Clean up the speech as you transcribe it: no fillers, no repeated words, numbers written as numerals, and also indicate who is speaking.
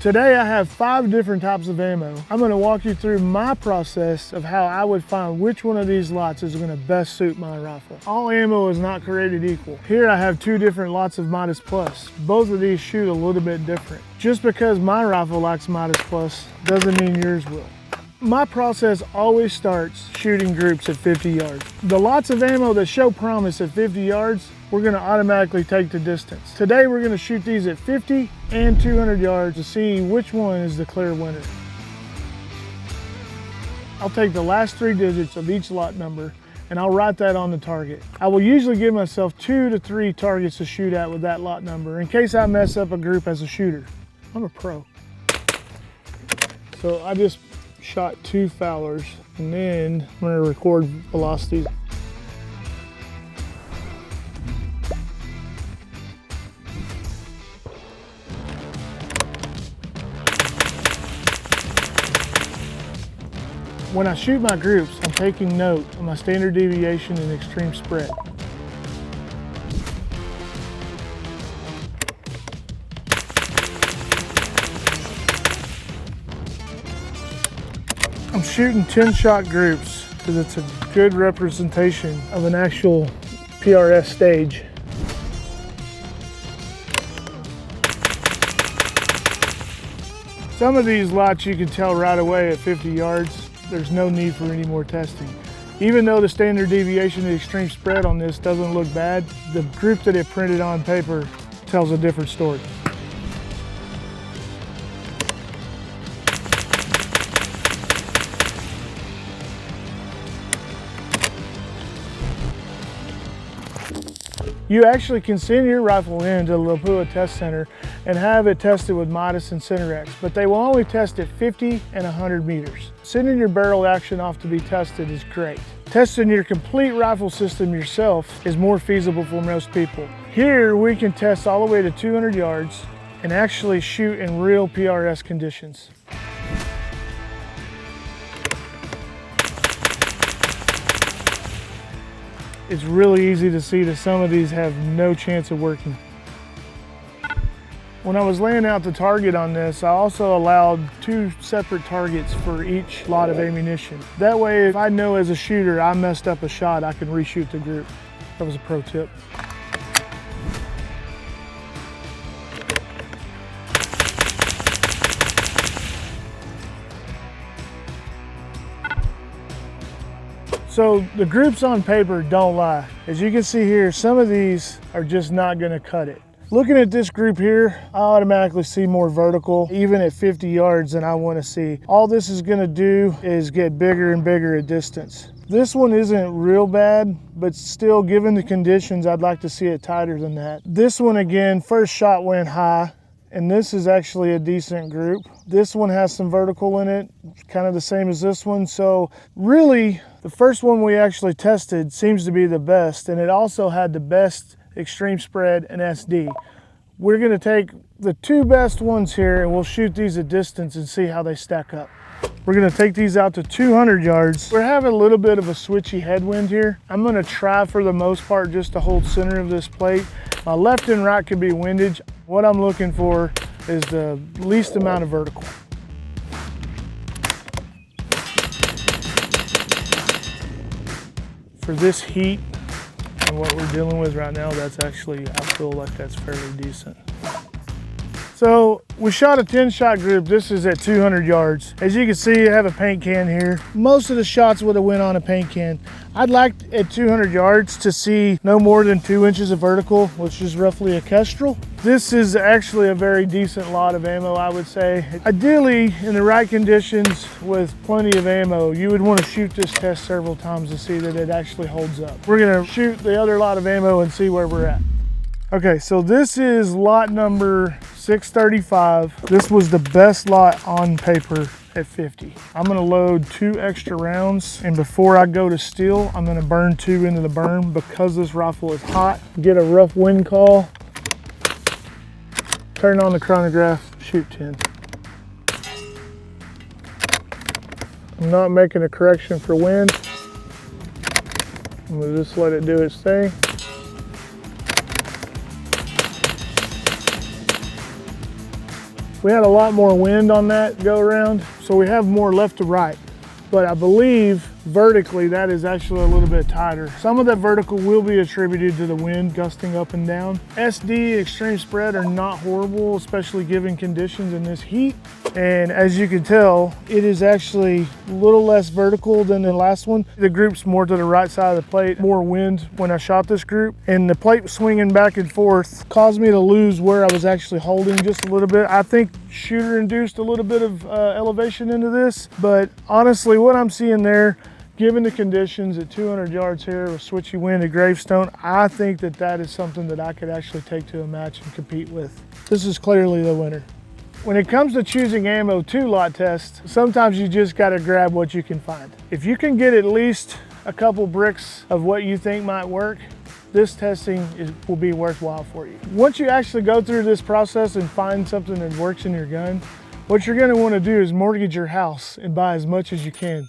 Speaker 1: Today I have 5 different types of ammo. I'm going to walk you through my process of how I would find which one of these lots is going to best suit my rifle. All ammo is not created equal. Here I have 2 different lots of Midas Plus. Both of these shoot a little bit different. Just because my rifle likes Midas Plus doesn't mean yours will. My process always starts shooting groups at 50 yards. The lots of ammo that show promise at 50 yards, we're going to automatically take the distance. Today we're going to shoot these at 50 and 200 yards to see which one is the clear winner. I'll take the last 3 digits of each lot number and I'll write that on the target. I will usually give myself 2 to 3 targets to shoot at with that lot number in case I mess up a group as a shooter. I'm a pro. So I just shot 2 Fowlers and then I'm going to record velocities. When I shoot my groups, I'm taking note of my standard deviation and extreme spread. I'm shooting 10-shot groups because it's a good representation of an actual PRS stage. Some of these lots you can tell right away at 50 yards. There's no need for any more testing. Even though the standard deviation and extreme spread on this doesn't look bad, the group that it printed on paper tells a different story. You actually can send your rifle in to the Lapua Test Center and have it tested with Midas and Cinerex, but they will only test at 50 and 100 meters. Sending your barrel action off to be tested is great. Testing your complete rifle system yourself is more feasible for most people. Here we can test all the way to 200 yards and actually shoot in real PRS conditions. It's really easy to see that some of these have no chance of working. When I was laying out the target on this, I also allowed 2 separate targets for each lot of ammunition. That way, if I know as a shooter I messed up a shot, I can reshoot the group. That was a pro tip. So the groups on paper don't lie. As you can see here, some of these are just not gonna cut it. Looking at this group here, I automatically see more vertical, even at 50 yards than I wanna see. All this is gonna do is get bigger and bigger at distance. This one isn't real bad, but still given the conditions, I'd like to see it tighter than that. This one again, first shot went high, and this is actually a decent group. This one has some vertical in it, kind of the same as this one. So really, the first one we actually tested seems to be the best, and it also had the best extreme spread and SD. We're gonna take the 2 best ones here and we'll shoot these at distance and see how they stack up. We're gonna take these out to 200 yards. We're having a little bit of a switchy headwind here. I'm gonna try for the most part just to hold center of this plate. My left and right could be windage. What I'm looking for is the least amount of vertical. For this heat and what we're dealing with right now, that's actually, I feel like that's fairly decent. So we shot a 10-shot group. This is at 200 yards. As you can see, I have a paint can here. Most of the shots would have went on a paint can. I'd like at 200 yards to see no more than 2 inches of vertical, which is roughly a Kestrel. This is actually a very decent lot of ammo, I would say. Ideally, in the right conditions with plenty of ammo, you would want to shoot this test several times to see that it actually holds up. We're gonna shoot the other lot of ammo and see where we're at. Okay, so this is lot number 635. This was the best lot on paper at 50. I'm gonna load 2 extra rounds, and before I go to steel, I'm gonna burn 2 into the berm because this rifle is hot. Get a rough wind call, turn on the chronograph, shoot 10. I'm not making a correction for wind. I'm gonna just let it do its thing. We had a lot more wind on that go around, so we have more left to right. But I believe vertically that is actually a little bit tighter. Some of that vertical will be attributed to the wind gusting up and down. SD extreme spread are not horrible, especially given conditions in this heat. And as you can tell, it is actually a little less vertical than the last one. The group's more to the right side of the plate, more wind when I shot this group. And the plate swinging back and forth caused me to lose where I was actually holding just a little bit. I think shooter induced a little bit of elevation into this, but honestly, what I'm seeing there, given the conditions at 200 yards here with switchy wind at Gravestone, I think that that is something that I could actually take to a match and compete with. This is clearly the winner. When it comes to choosing ammo to lot test, sometimes you just gotta grab what you can find. If you can get at least a couple bricks of what you think might work, this testing will be worthwhile for you. Once you actually go through this process and find something that works in your gun, what you're gonna wanna do is mortgage your house and buy as much as you can.